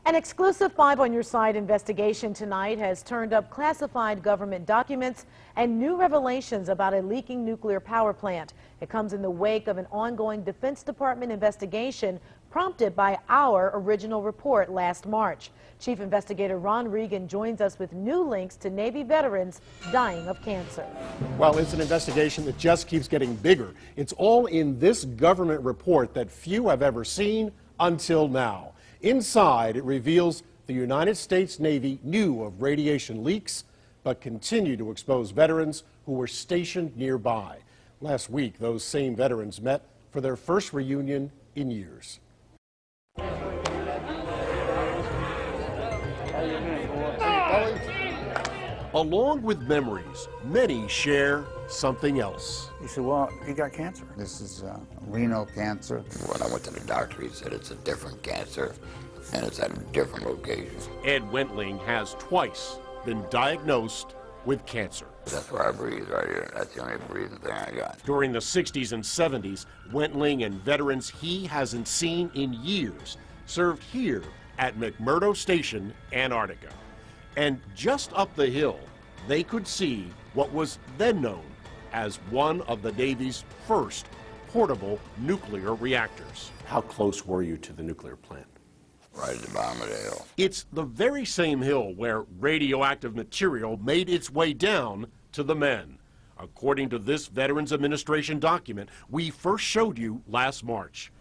An exclusive 5 on Your Side investigation tonight has turned up classified government documents and new revelations about a leaking nuclear power plant. It comes in the wake of an ongoing Defense Department investigation prompted by our original report last March. Chief Investigator Regan joins us with new links to Navy veterans dying of cancer. Well, it's an investigation that just keeps getting bigger. It's all in this government report that few have ever seen until now. Inside, it reveals the United States Navy knew of radiation leaks, but continued to expose veterans who were stationed nearby. Last week, those same veterans met for their first reunion in years. Along with memories, many share something else. He said, well, he got cancer. This is renal cancer. When I went to the doctor, he said it's a different cancer, and it's at a different location. Ed Wentling has twice been diagnosed with cancer. That's where I breathe right here. That's the only breathing thing I got. During the 60s and 70s, Wentling and veterans he hasn't seen in years served here at McMurdo Station, Antarctica. And just up the hill, they could see what was then known as one of the Navy's first portable nuclear reactors. How close were you to the nuclear plant? Right at the bottom of the hill. It's the very same hill where radioactive material made its way down to the men. According to this Veterans Administration document we first showed you last March.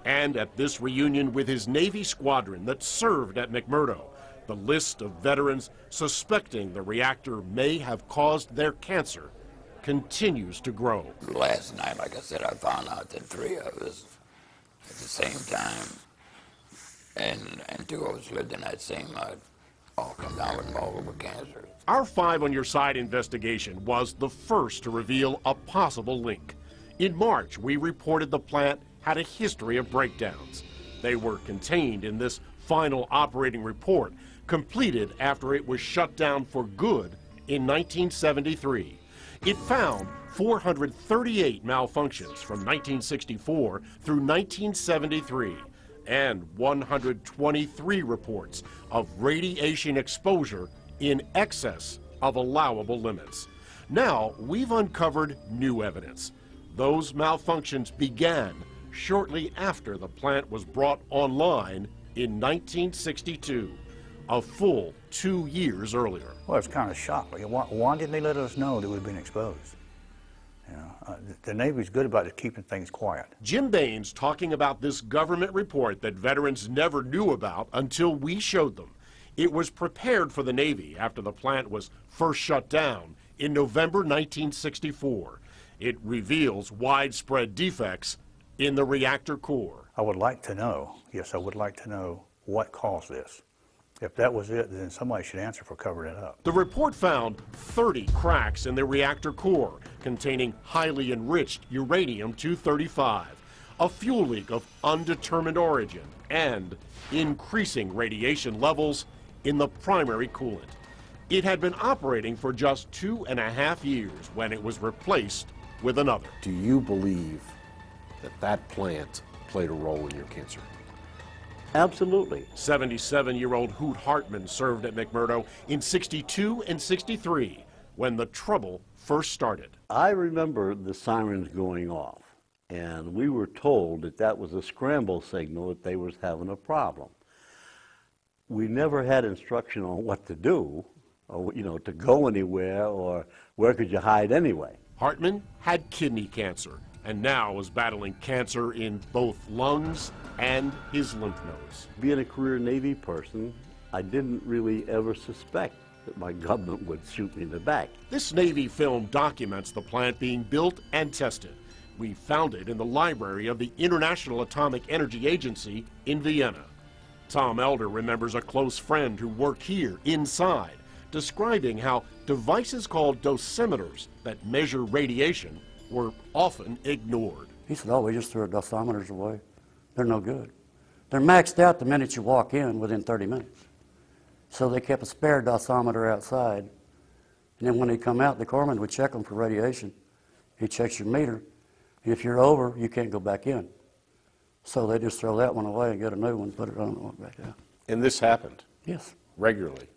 And at this reunion with his Navy squadron that served at McMurdo, the list of veterans suspecting the reactor may have caused their cancer continues to grow. Last night, like I said, I found out that 3 of us at the same time, and 2 of us lived in that same all come down with multiple cancers. Our 5 on Your Side investigation was the first to reveal a possible link. In March, we reported the plant had a history of breakdowns. They were contained in this final operating report, completed after it was shut down for good in 1973. It found 438 malfunctions from 1964 through 1973 and 123 reports of radiation exposure in excess of allowable limits. Now we've uncovered new evidence. Those malfunctions began shortly after the plant was brought online in 1962. A full 2 years earlier. Well, it's kind of shocking. Why didn't they let us know that we'd been exposed? You know, the Navy's good about keeping things quiet. Jim Baines talking about this government report that veterans never knew about until we showed them. It was prepared for the Navy after the plant was first shut down in November 1964. It reveals widespread defects in the reactor core. I would like to know, yes, I would like to know what caused this. If that was it, then somebody should answer for covering it up. The report found 30 cracks in the reactor core containing highly enriched uranium-235, a fuel leak of undetermined origin, and increasing radiation levels in the primary coolant. It had been operating for just 2.5 years when it was replaced with another. Do you believe that that plant played a role in your cancer? Absolutely. 77-year-old Hoot Hartman served at McMurdo in 62 and 63 when the trouble first started. I remember the sirens going off, and we were told that that was a scramble signal that they was having a problem. We never had instruction on what to do, or, you know, to go anywhere, or where could you hide anyway. Hartman had kidney cancer and now was battling cancer in both lungs and his lymph nodes. Being a career Navy person, I didn't really ever suspect that my government would shoot me in the back. This Navy film documents the plant being built and tested. We found it in the library of the International Atomic Energy Agency in Vienna. Tom Elder remembers a close friend who worked here inside, describing how devices called dosimeters that measure radiation were often ignored. He said, oh, we just threw our dosimeters away. They're no good. They're maxed out the minute you walk in, within 30 minutes. So they kept a spare dosimeter outside. And then when they come out, the corpsman would check them for radiation. He checks your meter. And if you're over, you can't go back in. So they just throw that one away and get a new one, put it on and walk back out. And this happened Yes, regularly.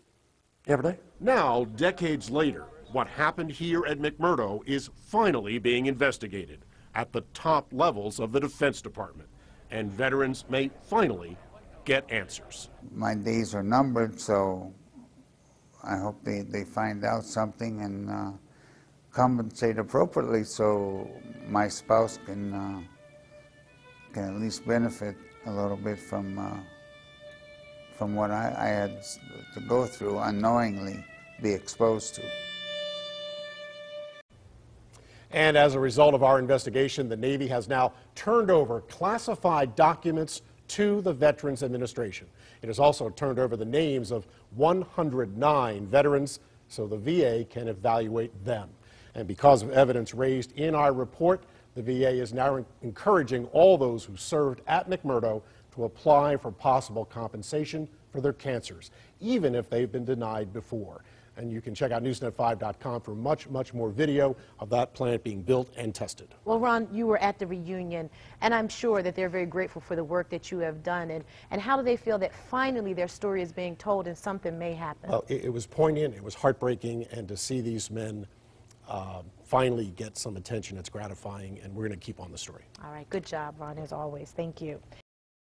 every day. Now, decades later, what happened here at McMurdo is finally being investigated at the top levels of the Defense Department, and veterans may finally get answers. My days are numbered, so I hope they find out something and compensate appropriately so my spouse can at least benefit a little bit from what I had to go through, unknowingly be exposed to. And as a result of our investigation, the Navy has now turned over classified documents to the Veterans Administration. It has also turned over the names of 109 veterans so the VA can evaluate them. And because of evidence raised in our report, the VA is now encouraging all those who served at McMurdo to apply for possible compensation for their cancers, even if they've been denied before. And you can check out newsnet5.com for much, much more video of that plant being built and tested. Well, Ron, you were at the reunion, and I'm sure that they're very grateful for the work that you have done. And how do they feel that finally their story is being told and something may happen? Well, it was poignant, it was heartbreaking, and to see these men finally get some attention, it's gratifying, and we're going to keep on the story. All right, good job, Ron, as always. Thank you.